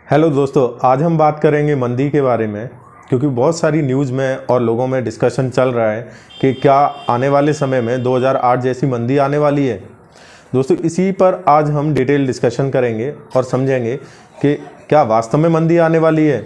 Hello दोस्तों, आज हम बात करेंगे मंदी के बारे में। क्योंकि बहुत सारी न्यूज़ में और लोगों में डिस्कशन चल रहा है कि क्या आने वाले समय में 2008 जैसी मंदी आने वाली है। दोस्तों, इसी पर आज हम डिटेल डिस्कशन करेंगे और समझेंगे कि क्या वास्तव में मंदी आने वाली है,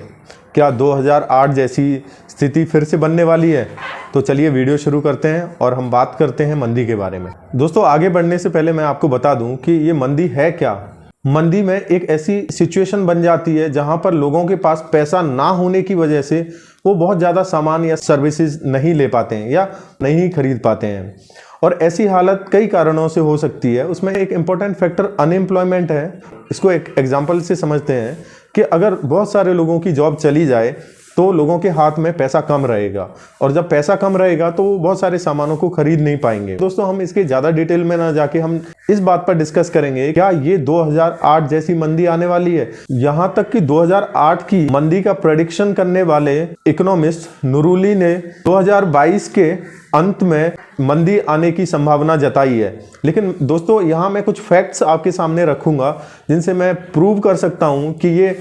क्या 2008 जैसी स्थिति फिर से बनने वाली है। तो चलिए वीडियो शुरू करते हैं और हम बात करते हैं मंदी के बारे में। दोस्तों, आगे बढ़ने से पहले मैं आपको बता दूं कि ये मंदी है क्या। मंदी में एक ऐसी सिचुएशन बन जाती है जहां पर लोगों के पास पैसा ना होने की वजह से वो बहुत ज़्यादा सामान या सर्विसेज नहीं ले पाते हैं या नहीं खरीद पाते हैं। और ऐसी हालत कई कारणों से हो सकती है। उसमें एक इम्पॉर्टेंट फैक्टर अनएम्प्लॉयमेंट है। इसको एक एग्जांपल से समझते हैं कि अगर बहुत सारे लोगों की जॉब चली जाए तो लोगों के हाथ में पैसा कम रहेगा, और जब पैसा कम रहेगा तो वो बहुत सारे सामानों को खरीद नहीं पाएंगे। दोस्तों, हम इसके ज़्यादा डिटेल में ना जाके हम इस बात पर डिस्कस करेंगे क्या ये 2008 जैसी मंदी आने वाली है। यहाँ तक कि 2008 की मंदी का प्रेडिक्शन करने वाले इकोनॉमिस्ट नुरुली ने 2022 के अंत में मंदी आने की संभावना जताई है। लेकिन दोस्तों, यहाँ मैं कुछ फैक्ट्स आपके सामने रखूंगा जिनसे मैं प्रूव कर सकता हूँ कि ये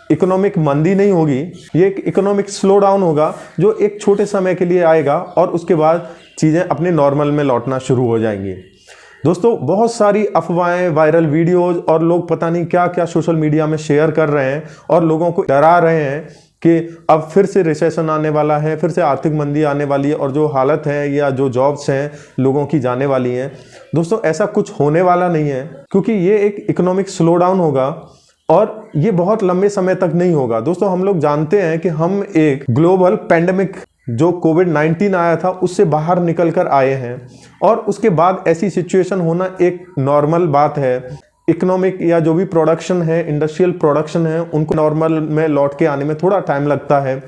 इकोनॉमिक मंदी नहीं होगी, ये एक इकोनॉमिक स्लो डाउन होगा जो एक छोटे समय के लिए आएगा और उसके बाद चीज़ें अपने नॉर्मल में लौटना शुरू हो जाएंगी। दोस्तों, बहुत सारी अफवाहें, वायरल वीडियोस और लोग पता नहीं क्या क्या सोशल मीडिया में शेयर कर रहे हैं और लोगों को डरा रहे हैं कि अब फिर से रिसेशन आने वाला है, फिर से आर्थिक मंदी आने वाली है और जो हालत है या जो जॉब्स हैं लोगों की जाने वाली हैं। दोस्तों, ऐसा कुछ होने वाला नहीं है, क्योंकि ये एक इकोनॉमिक स्लो डाउन होगा और ये बहुत लंबे समय तक नहीं होगा। दोस्तों, हम लोग जानते हैं कि हम एक ग्लोबल पैंडेमिक जो कोविड-19 आया था उससे बाहर निकल कर आए हैं और उसके बाद ऐसी सिचुएशन होना एक नॉर्मल बात है। इकोनॉमिक या जो भी प्रोडक्शन है, इंडस्ट्रियल प्रोडक्शन है, उनको नॉर्मल में लौट के आने में थोड़ा टाइम लगता है,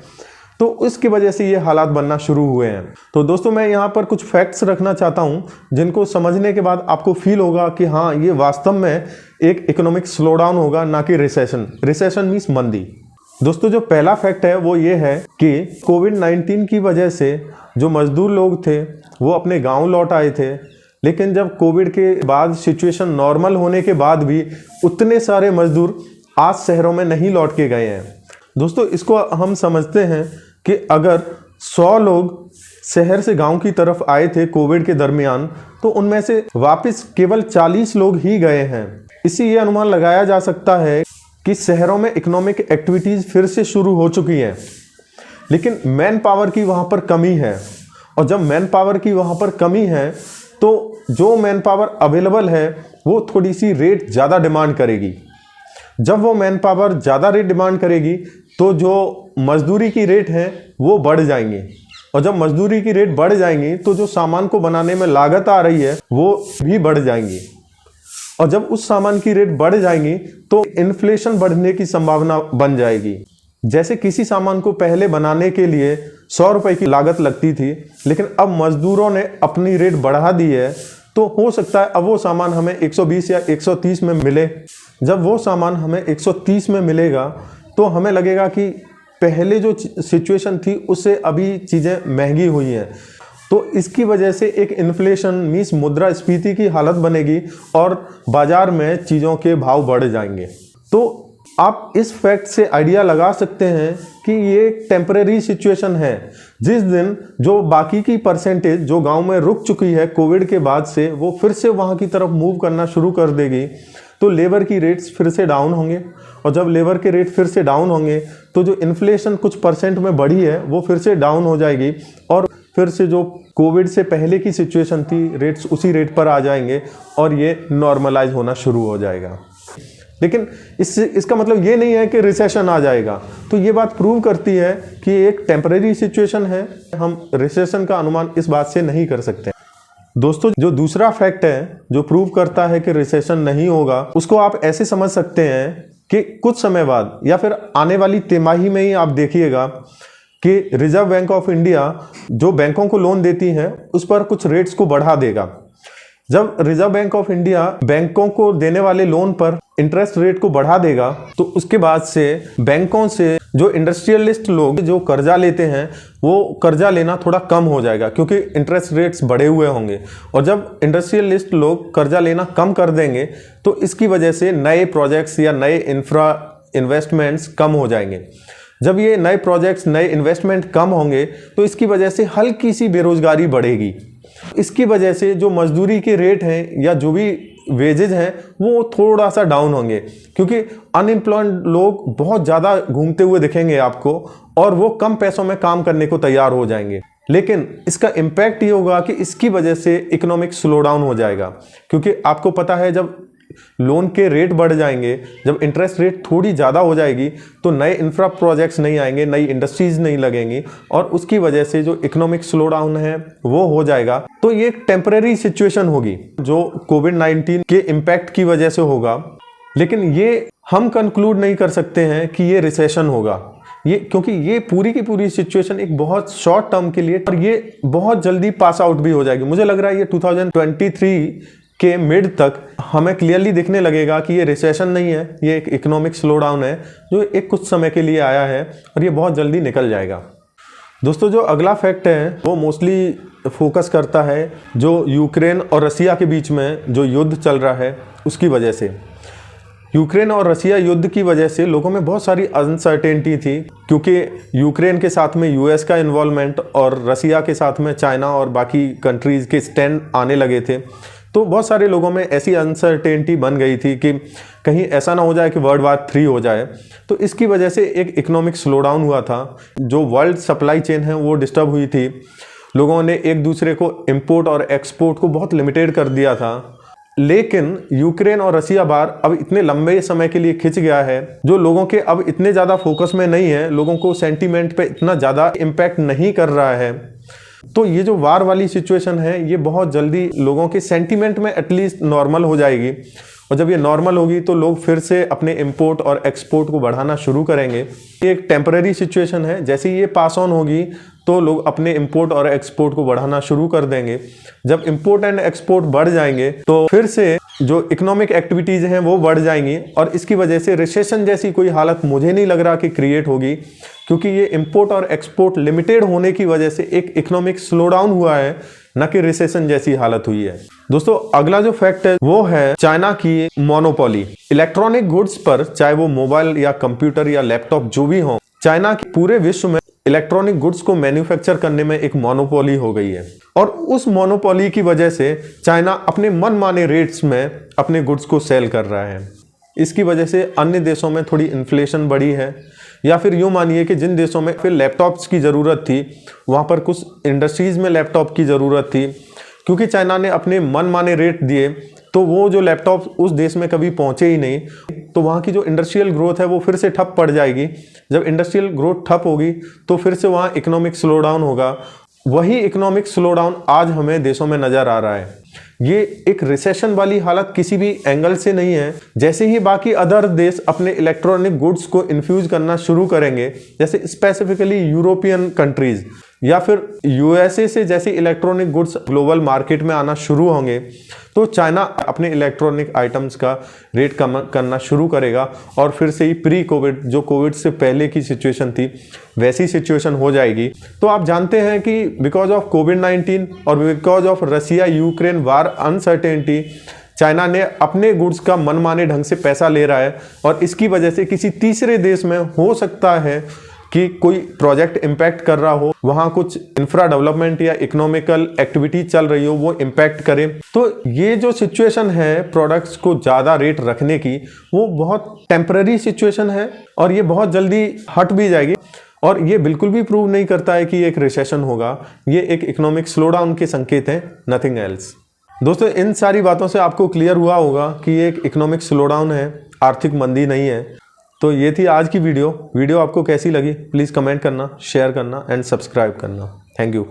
तो उसकी वजह से ये हालात बनना शुरू हुए हैं। तो दोस्तों, मैं यहाँ पर कुछ फैक्ट्स रखना चाहता हूँ जिनको समझने के बाद आपको फील होगा कि हाँ, ये वास्तव में एक इकोनॉमिक स्लो डाउन होगा, ना कि रिसेशन। रिसेशन मीन्स मंदी। दोस्तों, जो पहला फैक्ट है वो ये है कि कोविड-19 की वजह से जो मजदूर लोग थे वो अपने गाँव लौट आए थे। लेकिन जब कोविड के बाद सिचुएशन नॉर्मल होने के बाद भी उतने सारे मजदूर आज शहरों में नहीं लौट के गए हैं। दोस्तों, इसको हम समझते हैं कि अगर 100 लोग शहर से गांव की तरफ आए थे कोविड के दरमियान, तो उनमें से वापस केवल 40 लोग ही गए हैं। इससे ये अनुमान लगाया जा सकता है कि शहरों में इकोनॉमिक एक्टिविटीज़ फिर से शुरू हो चुकी हैं, लेकिन मैन पावर की वहाँ पर कमी है। और जब मैन पावर की वहाँ पर कमी है तो जो मैन पावर अवेलेबल है वो थोड़ी सी रेट ज़्यादा डिमांड करेगी। जब वो मैन पावर ज़्यादा रेट डिमांड करेगी तो जो मजदूरी की रेट है वो बढ़ जाएंगी, और जब मजदूरी की रेट बढ़ जाएंगी तो जो सामान को बनाने में लागत आ रही है वो भी बढ़ जाएंगी, और जब उस सामान की रेट बढ़ जाएंगी तो इन्फ्लेशन बढ़ने की संभावना बन जाएगी। जैसे किसी सामान को पहले बनाने के लिए 100 रुपये की लागत लगती थी, लेकिन अब मजदूरों ने अपनी रेट बढ़ा दी है, तो हो सकता है अब वो सामान हमें 120 या 130 में मिले। जब वो सामान हमें 130 में मिलेगा तो हमें लगेगा कि पहले जो सिचुएशन थी उससे अभी चीज़ें महंगी हुई हैं। तो इसकी वजह से एक इन्फ्लेशन मींस मुद्रास्फीति की हालत बनेगी और बाजार में चीज़ों के भाव बढ़ जाएंगे। तो आप इस फैक्ट से आइडिया लगा सकते हैं कि ये टेम्परेरी सिचुएशन है। जिस दिन जो बाकी की परसेंटेज जो गांव में रुक चुकी है कोविड के बाद से, वो फिर से वहां की तरफ मूव करना शुरू कर देगी, तो लेबर की रेट्स फिर से डाउन होंगे, और जब लेबर के रेट फिर से डाउन होंगे तो जो इन्फ्लेशन कुछ परसेंट में बढ़ी है वो फिर से डाउन हो जाएगी, और फिर से जो कोविड से पहले की सिचुएशन थी रेट्स उसी रेट पर आ जाएंगे और ये नॉर्मलाइज होना शुरू हो जाएगा। लेकिन इसका मतलब ये नहीं है कि रिसेशन आ जाएगा। तो ये बात प्रूव करती है कि एक टेम्परेरी सिचुएशन है। हम रिसेशन का अनुमान इस बात से नहीं कर सकते। दोस्तों, जो दूसरा फैक्ट है जो प्रूव करता है कि रिसेशन नहीं होगा, उसको आप ऐसे समझ सकते हैं कि कुछ समय बाद या फिर आने वाली तिमाही में ही आप देखिएगा कि रिजर्व बैंक ऑफ इंडिया जो बैंकों को लोन देती है उस पर कुछ रेट्स को बढ़ा देगा। जब रिजर्व बैंक ऑफ इंडिया बैंकों को देने वाले लोन पर इंटरेस्ट रेट को बढ़ा देगा तो उसके बाद से बैंकों से जो इंडस्ट्रियलिस्ट लोग जो कर्जा लेते हैं वो कर्जा लेना थोड़ा कम हो जाएगा, क्योंकि इंटरेस्ट रेट्स बढ़े हुए होंगे। और जब इंडस्ट्रियलिस्ट लोग कर्जा लेना कम कर देंगे तो इसकी वजह से नए प्रोजेक्ट्स या नए इंफ्रा इन्वेस्टमेंट्स कम हो जाएंगे। जब ये नए प्रोजेक्ट्स, नए इन्वेस्टमेंट कम होंगे तो इसकी वजह से हल्की सी बेरोजगारी बढ़ेगी। इसकी वजह से जो मजदूरी के रेट हैं या जो भी वेजेज हैं वो थोड़ा सा डाउन होंगे, क्योंकि अनएम्प्लॉयड लोग बहुत ज़्यादा घूमते हुए दिखेंगे आपको और वो कम पैसों में काम करने को तैयार हो जाएंगे। लेकिन इसका इम्पैक्ट ये होगा कि इसकी वजह से इकोनॉमिक स्लो डाउन हो जाएगा, क्योंकि आपको पता है जब लोन के रेट बढ़ जाएंगे, जब इंटरेस्ट रेट थोड़ी ज़्यादा हो जाएगी तो नए इंफ्रा प्रोजेक्ट्स नहीं आएंगे, नई इंडस्ट्रीज नहीं लगेंगी और उसकी वजह से जो इकोनॉमिक स्लो डाउन है वो हो जाएगा। तो ये एक टेम्परेरी सिचुएशन होगी जो कोविड-19 के इम्पैक्ट की वजह से होगा, लेकिन ये हम कंक्लूड नहीं कर सकते हैं कि ये रिसेशन होगा, ये क्योंकि ये पूरी की पूरी सिचुएशन एक बहुत शॉर्ट टर्म के लिए और ये बहुत जल्दी पास आउट भी हो जाएगी। मुझे लग रहा है ये 2023 के मिड तक हमें क्लियरली दिखने लगेगा कि ये रिसेशन नहीं है, ये एक इकोनॉमिक स्लो डाउन है जो एक कुछ समय के लिए आया है और ये बहुत जल्दी निकल जाएगा। दोस्तों, जो अगला फैक्ट है वो मोस्टली फोकस करता है जो यूक्रेन और रसिया के बीच में जो युद्ध चल रहा है उसकी वजह से। यूक्रेन और रसिया युद्ध की वजह से लोगों में बहुत सारी अनसर्टेनिटी थी, क्योंकि यूक्रेन के साथ में यूएस का इन्वॉल्वमेंट और रसिया के साथ में चाइना और बाकी कंट्रीज़ के स्टैंड आने लगे थे। तो बहुत सारे लोगों में ऐसी अनसर्टेनिटी बन गई थी कि कहीं ऐसा ना हो जाए कि वर्ल्ड वार 3 हो जाए। तो इसकी वजह से एक इकोनॉमिक स्लो डाउन हुआ था, जो वर्ल्ड सप्लाई चेन है वो डिस्टर्ब हुई थी। लोगों ने एक दूसरे को इंपोर्ट और एक्सपोर्ट को बहुत लिमिटेड कर दिया था। लेकिन यूक्रेन और रसिया वार अब इतने लंबे समय के लिए खिंच गया है जो लोगों के अब इतने ज़्यादा फोकस में नहीं है, लोगों को सेंटीमेंट पे इतना ज़्यादा इम्पैक्ट नहीं कर रहा है। तो ये जो वार वाली सिचुएशन है ये बहुत जल्दी लोगों के सेंटीमेंट में एटलीस्ट नॉर्मल हो जाएगी, और जब ये नॉर्मल होगी तो लोग फिर से अपने इंपोर्ट और एक्सपोर्ट को बढ़ाना शुरू करेंगे। ये एक टेम्परेरी सिचुएशन है, जैसे ही ये पास ऑन होगी तो लोग अपने इंपोर्ट और एक्सपोर्ट को बढ़ाना शुरू कर देंगे। जब इंपोर्ट एंड एक्सपोर्ट बढ़ जाएंगे तो फिर से जो इकोनॉमिक एक्टिविटीज़ हैं वो बढ़ जाएंगी और इसकी वजह से रिसेशन जैसी कोई हालत मुझे नहीं लग रहा कि क्रिएट होगी, क्योंकि ये इंपोर्ट और एक्सपोर्ट लिमिटेड होने की वजह से एक इकोनॉमिक स्लो डाउन हुआ है, न कि रिसेशन जैसी हालत हुई है। दोस्तों, अगला जो फैक्ट है वो है चाइना की मोनोपोली। इलेक्ट्रॉनिक गुड्स पर, चाहे वो मोबाइल या कंप्यूटर या लैपटॉप जो भी हो, चाइना के पूरे विश्व में इलेक्ट्रॉनिक गुड्स को मैन्युफैक्चर करने में एक मोनोपोली हो गई है और उस मोनोपोली की वजह से चाइना अपने मनमाने रेट्स में अपने गुड्स को सेल कर रहा है। इसकी वजह से अन्य देशों में थोड़ी इन्फ्लेशन बढ़ी है, या फिर यूँ मानिए कि जिन देशों में फिर लैपटॉप्स की ज़रूरत थी वहाँ पर कुछ इंडस्ट्रीज़ में लैपटॉप की ज़रूरत थी, क्योंकि चाइना ने अपने मनमाने रेट दिए तो वो जो लैपटॉप उस देश में कभी पहुँचे ही नहीं, तो वहाँ की जो इंडस्ट्रियल ग्रोथ है वो फिर से ठप पड़ जाएगी। जब इंडस्ट्रियल ग्रोथ ठप होगी तो फिर से वहाँ इकोनॉमिक स्लो डाउन होगा। वही इकोनॉमिक स्लो डाउन आज हमें देशों में नज़र आ रहा है। ये एक रिसेशन वाली हालत किसी भी एंगल से नहीं है। जैसे ही बाकी अदर देश अपने इलेक्ट्रॉनिक गुड्स को इन्फ्यूज करना शुरू करेंगे, जैसे स्पेसिफिकली यूरोपियन कंट्रीज़ या फिर यूएसए से जैसे इलेक्ट्रॉनिक गुड्स ग्लोबल मार्केट में आना शुरू होंगे, तो चाइना अपने इलेक्ट्रॉनिक आइटम्स का रेट कम करना शुरू करेगा और फिर से ही प्री कोविड, जो कोविड से पहले की सिचुएशन थी वैसी सिचुएशन हो जाएगी। तो आप जानते हैं कि बिकॉज ऑफ कोविड-19 और because of Russia Ukraine war uncertainty, China ने अपने गुड्स का मनमाने ढंग से पैसा ले रहा है और इसकी वजह से किसी तीसरे देश में हो सकता है कि कोई प्रोजेक्ट इम्पैक्ट कर रहा हो, वहाँ कुछ इंफ्रा डेवलपमेंट या इकोनॉमिकल एक्टिविटी चल रही हो, वो इम्पैक्ट करे। तो ये जो सिचुएशन है प्रोडक्ट्स को ज़्यादा रेट रखने की, वो बहुत टेम्पररी सिचुएशन है और ये बहुत जल्दी हट भी जाएगी और ये बिल्कुल भी प्रूव नहीं करता है कि ये एक रिसेशन होगा। ये एक इकोनॉमिक स्लो डाउन के संकेत हैं, नथिंग एल्स। दोस्तों, इन सारी बातों से आपको क्लियर हुआ होगा कि ये एक इकोनॉमिक स्लो डाउन है, आर्थिक मंदी नहीं है। तो ये थी आज की वीडियो आपको कैसी लगी प्लीज़ कमेंट करना, शेयर करना एंड सब्सक्राइब करना। Thank you.